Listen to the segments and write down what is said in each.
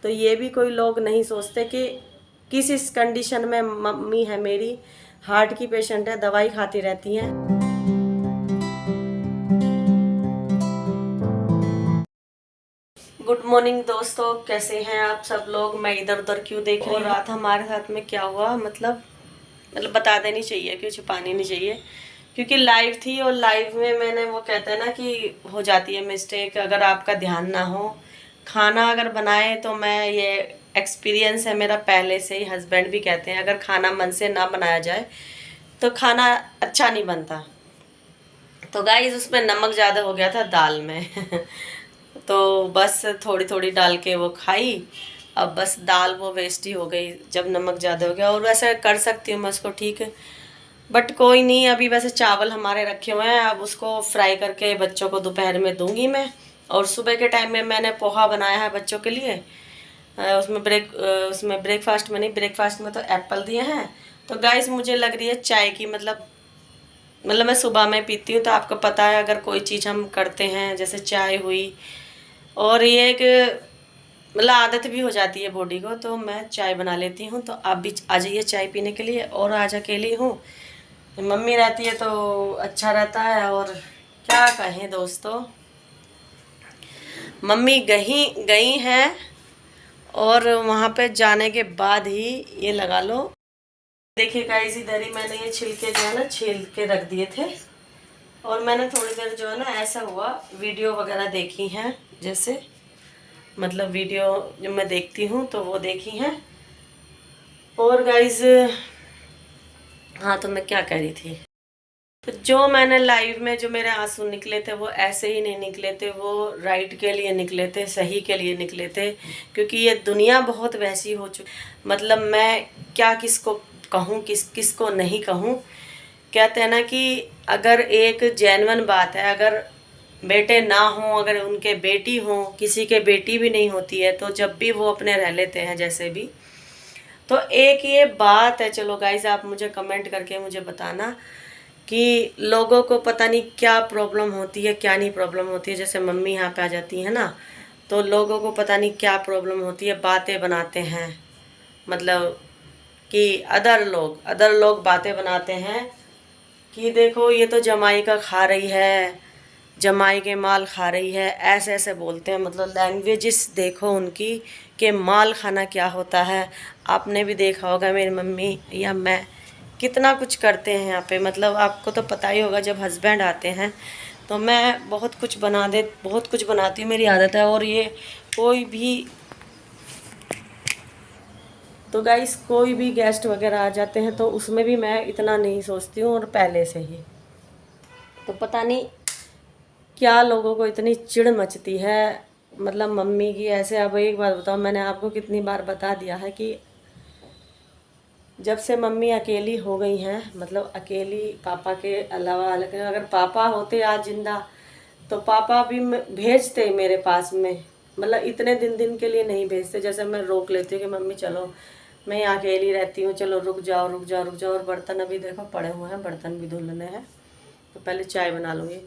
तो ये भी कोई लोग नहीं सोचते कि किस इस कंडीशन में मम्मी है मेरी, हार्ट की पेशेंट है, दवाई खाती रहती हैं। गुड मॉर्निंग दोस्तों, कैसे हैं आप सब लोग। मैं इधर उधर क्यों देख रही हूँ। रात हमारे साथ में क्या हुआ, मतलब बता देनी चाहिए, क्यों छुपानी नहीं चाहिए, क्योंकि लाइव थी और लाइव में मैंने, वो कहते हैं ना कि हो जाती है मिस्टेक अगर आपका ध्यान ना हो। खाना अगर बनाए तो मैं, ये एक्सपीरियंस है मेरा पहले से ही, हस्बैंड भी कहते हैं अगर खाना मन से ना बनाया जाए तो खाना अच्छा नहीं बनता। तो गाइस उसमें नमक ज़्यादा हो गया था दाल में तो बस थोड़ी थोड़ी डाल के वो खाई। अब बस दाल वो वेस्ट ही हो गई जब नमक ज़्यादा हो गया। और वैसे कर सकती हूँ मैं उसको, ठीक है, बट कोई नहीं। अभी वैसे चावल हमारे रखे हुए हैं, अब उसको फ्राई करके बच्चों को दोपहर में दूंगी मैं। और सुबह के टाइम में मैंने पोहा बनाया है बच्चों के लिए। उसमें ब्रेकफास्ट में नहीं, ब्रेकफास्ट में तो एप्पल दिए हैं। तो गाइस मुझे लग रही है चाय की, मतलब मैं सुबह में पीती हूँ, तो आपको पता है अगर कोई चीज़ हम करते हैं जैसे चाय हुई, और ये एक मतलब आदत भी हो जाती है बॉडी को, तो मैं चाय बना लेती हूँ। तो आप भी आ जाइए चाय पीने के लिए। और आज अकेली हूँ, मम्मी रहती है तो अच्छा रहता है। और क्या कहें दोस्तों, मम्मी गई गई हैं, और वहाँ पे जाने के बाद ही ये लगा लो, देखिए गाइस इधर ही मैंने ये छिलके जो है ना छील के रख दिए थे। और मैंने थोड़ी देर जो है ना, ऐसा हुआ, वीडियो वगैरह देखी हैं, जैसे मतलब वीडियो जो मैं देखती हूँ तो वो देखी हैं। और गाइस हाँ, तो मैं क्या कह रही थी, तो जो मैंने लाइव में जो मेरे आंसू निकले थे वो ऐसे ही नहीं निकले थे, वो राइट के लिए निकले थे, सही के लिए निकले थे। क्योंकि ये दुनिया बहुत वैसी हो चुकी, मतलब मैं क्या किसको कहूँ, किसको नहीं कहूँ। कहते हैं ना कि अगर एक जेन्युइन बात है, अगर बेटे ना हो, अगर उनके बेटी हो, किसी के बेटी भी नहीं होती है, तो जब भी वो अपने रह लेते हैं जैसे भी, तो एक ये बात है। चलो गाइस आप मुझे कमेंट करके मुझे बताना कि लोगों को पता नहीं क्या प्रॉब्लम होती है, क्या नहीं प्रॉब्लम होती है। जैसे मम्मी यहाँ पे आ जाती है ना, तो लोगों को पता नहीं क्या प्रॉब्लम होती है, बातें बनाते हैं, मतलब कि अदर लोग बातें बनाते हैं कि देखो ये तो जमाई का खा रही है, जमाई के माल खा रही है, ऐसे ऐसे बोलते हैं। मतलब लैंग्वेजेस देखो उनकी, कि माल खाना क्या होता है। आपने भी देखा होगा मेरी मम्मी या मैं कितना कुछ करते हैं यहाँ पे, मतलब आपको तो पता ही होगा। जब हस्बैंड आते हैं तो मैं बहुत कुछ बनाती हूँ, मेरी आदत है। और ये कोई भी, तो गाइस कोई भी गेस्ट वगैरह आ जाते हैं तो उसमें भी मैं इतना नहीं सोचती हूँ, और पहले से ही तो पता नहीं क्या लोगों को इतनी चिढ़ मचती है, मतलब मम्मी की ऐसे। अब एक बात बताओ, मैंने आपको कितनी बार बता दिया है कि जब से मम्मी अकेली हो गई हैं, मतलब अकेली, पापा के अलावा अलग, अगर पापा होते आज जिंदा तो पापा भी भेजते मेरे पास में, मतलब इतने दिन के लिए नहीं भेजते। जैसे मैं रोक लेती हूँ कि मम्मी चलो मैं यहाँ अकेली रहती हूँ, चलो रुक जाओ रुक जाओ रुक जाओ। और बर्तन अभी देखो पड़े हुए हैं, बर्तन भी धुलने हैं, तो पहले चाय बना लूँगी।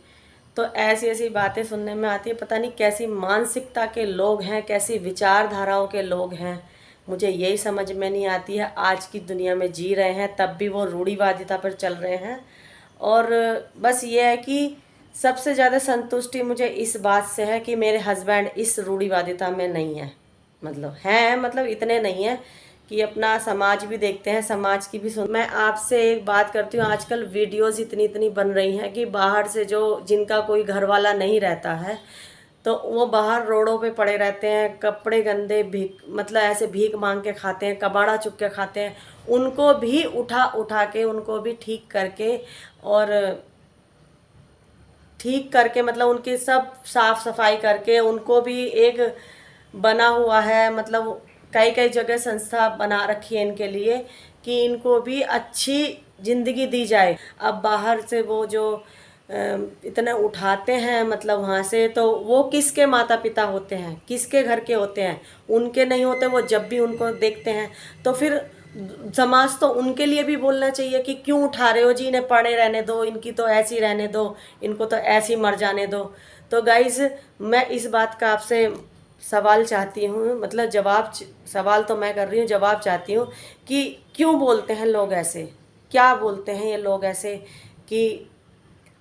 तो ऐसी ऐसी बातें सुनने में आती है, पता नहीं कैसी मानसिकता के लोग हैं, कैसी विचारधाराओं के लोग हैं, मुझे यही समझ में नहीं आती है। आज की दुनिया में जी रहे हैं तब भी वो रूढ़िवादिता पर चल रहे हैं। और बस ये है कि सबसे ज़्यादा संतुष्टि मुझे इस बात से है कि मेरे हस्बैंड इस रूढ़िवादिता में नहीं है, मतलब हैं, मतलब इतने नहीं हैं कि अपना समाज भी देखते हैं, समाज की भी सुन। मैं आपसे एक बात करती हूँ, आजकल वीडियोस इतनी इतनी बन रही हैं कि बाहर से जो, जिनका कोई घर वाला नहीं रहता है, तो वो बाहर रोडों पे पड़े रहते हैं, कपड़े गंदे, भीख, मतलब ऐसे भीख मांग के खाते हैं, कबाड़ा चुप के खाते हैं। उनको भी उठा उठा के, उनको भी ठीक करके मतलब उनकी सब साफ सफाई करके, उनको भी एक बना हुआ है, मतलब कई कई जगह संस्था बना रखी है इनके लिए कि इनको भी अच्छी ज़िंदगी दी जाए। अब बाहर से वो जो इतने उठाते हैं, मतलब वहाँ से, तो वो किसके माता पिता होते हैं, किसके घर के होते हैं, उनके नहीं होते। वो जब भी उनको देखते हैं तो फिर समाज तो उनके लिए भी बोलना चाहिए कि क्यों उठा रहे हो जी, इन्हें पड़े रहने दो, इनकी तो ऐसी रहने दो, इनको तो ऐसी मर जाने दो। तो गाइज मैं इस बात का आपसे सवाल चाहती हूँ, मतलब जवाब, सवाल तो मैं कर रही हूँ, जवाब चाहती हूँ कि क्यों बोलते हैं लोग ऐसे, क्या बोलते हैं ये लोग ऐसे कि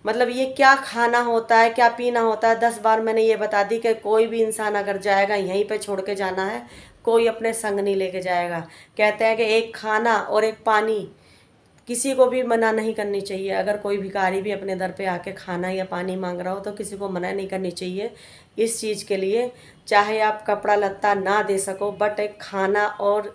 मतलब ये क्या खाना होता है, क्या पीना होता है। 10 बार मैंने ये बता दी कि कोई भी इंसान अगर जाएगा यहीं पे छोड़ के जाना है, कोई अपने संग नहीं लेके जाएगा। कहते हैं कि एक खाना और एक पानी, किसी को भी मना नहीं करनी चाहिए। अगर कोई भिखारी भी अपने दर पे आके खाना या पानी मांग रहा हो तो किसी को मना नहीं करनी चाहिए इस चीज़ के लिए। चाहे आप कपड़ा लत्ता ना दे सको, बट एक खाना और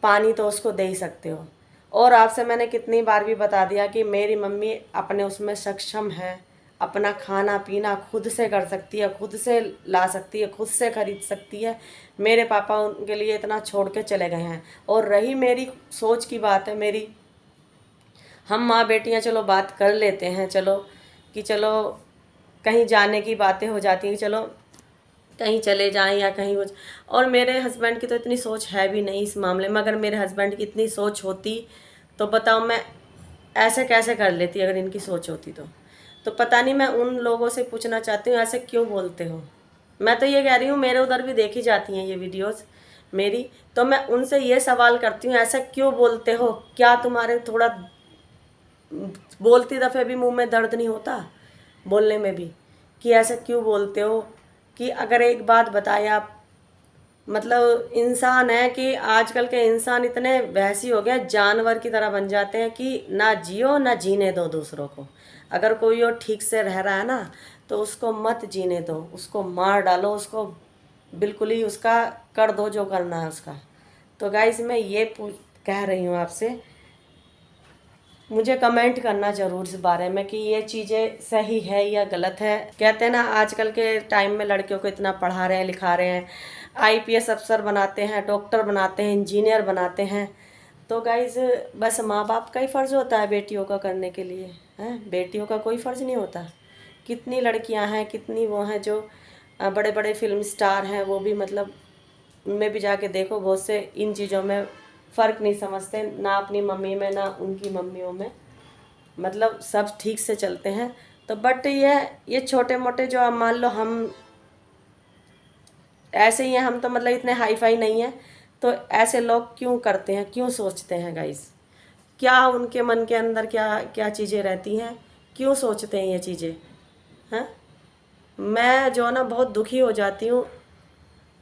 पानी तो उसको दे ही सकते हो। और आपसे मैंने कितनी बार भी बता दिया कि मेरी मम्मी अपने उसमें सक्षम है, अपना खाना पीना खुद से कर सकती है, खुद से ला सकती है, खुद से खरीद सकती है। मेरे पापा उनके लिए इतना छोड़ के चले गए हैं। और रही मेरी सोच की बात है, मेरी, हम माँ बेटियाँ चलो बात कर लेते हैं, चलो कि चलो कहीं जाने की बातें हो जाती हैं, चलो कहीं चले जाएं या कहीं हो। और मेरे हस्बैंड की तो इतनी सोच है भी नहीं इस मामले में। अगर मेरे हस्बैंड की इतनी सोच होती तो बताओ मैं ऐसे कैसे कर लेती, अगर इनकी सोच होती तो पता नहीं। मैं उन लोगों से पूछना चाहती हूँ ऐसे क्यों बोलते हो। मैं तो ये कह रही हूँ, मेरे उधर भी देखी जाती हैं ये वीडियोस मेरी, तो मैं उनसे ये सवाल करती हूँ ऐसा क्यों बोलते हो। क्या तुम्हारे थोड़ा बोलती दफ़े भी मुंह में दर्द नहीं होता बोलने में भी, कि ऐसा क्यों बोलते हो। कि अगर एक बात बताए आप, मतलब इंसान है कि आजकल के इंसान इतने वैसी हो गए, जानवर की तरह बन जाते हैं कि ना जियो ना जीने दो दूसरों को। अगर कोई और ठीक से रह रहा है ना तो उसको मत जीने दो, उसको मार डालो, उसको बिल्कुल ही उसका कर दो जो करना है उसका। तो गाइस मैं ये कह रही हूँ आपसे, मुझे कमेंट करना ज़रूर इस बारे में कि ये चीज़ें सही है या गलत है। कहते हैं ना आजकल के टाइम में लड़कियों को इतना पढ़ा रहे हैं लिखा रहे हैं, आईपीएस अफसर बनाते हैं, डॉक्टर बनाते हैं, इंजीनियर बनाते हैं। तो गाइज बस माँ बाप का ही फ़र्ज़ होता है बेटियों का करने के लिए, हैं, बेटियों का कोई फ़र्ज़ नहीं होता। कितनी लड़कियां हैं, कितनी वो हैं जो बड़े बड़े फिल्म स्टार हैं, वो भी मतलब उनमें भी जाके देखो बहुत से इन चीज़ों में फ़र्क नहीं समझते, ना अपनी मम्मी में ना उनकी मम्मियों में, मतलब सब ठीक से चलते हैं। तो बट ये छोटे मोटे जो अब मान लो हम ऐसे ही हैं, हम तो मतलब इतने हाई फाई नहीं हैं, तो ऐसे लोग क्यों करते हैं, क्यों सोचते हैं गाइस, क्या उनके मन के अंदर क्या क्या चीज़ें रहती हैं, क्यों सोचते हैं ये चीज़ें, हैं। मैं जो ना बहुत दुखी हो जाती हूँ।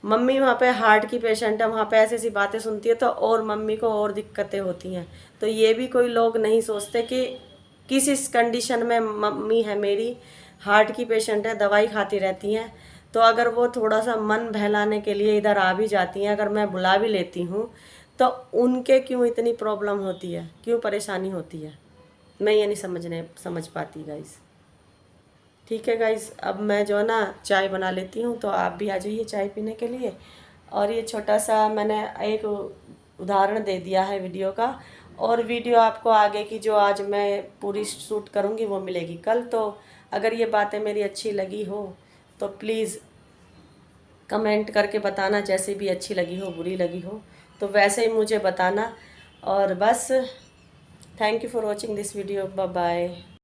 मम्मी वहाँ पे हार्ट की पेशेंट है, वहाँ पे ऐसी ऐसी बातें सुनती है तो और मम्मी को और दिक्कतें होती हैं। तो ये भी कोई लोग नहीं सोचते कि किस इस कंडीशन में मम्मी है मेरी, हार्ट की पेशेंट है, दवाई खाती रहती हैं। तो अगर वो थोड़ा सा मन बहलाने के लिए इधर आ भी जाती हैं, अगर मैं बुला भी लेती हूँ, तो उनके क्यों इतनी प्रॉब्लम होती है, क्यों परेशानी होती है, मैं ये नहीं समझ पाती गाइस। ठीक है गाइस, अब मैं जो है ना चाय बना लेती हूँ, तो आप भी आ जाइए चाय पीने के लिए। और ये छोटा सा मैंने एक उदाहरण दे दिया है वीडियो का, और वीडियो आपको आगे की जो आज मैं पूरी शूट करूँगी वो मिलेगी कल। तो अगर ये बातें मेरी अच्छी लगी हो तो प्लीज़ कमेंट करके बताना, जैसे भी अच्छी लगी हो बुरी लगी हो तो वैसे ही मुझे बताना। और बस thank you for watching this video, bye bye.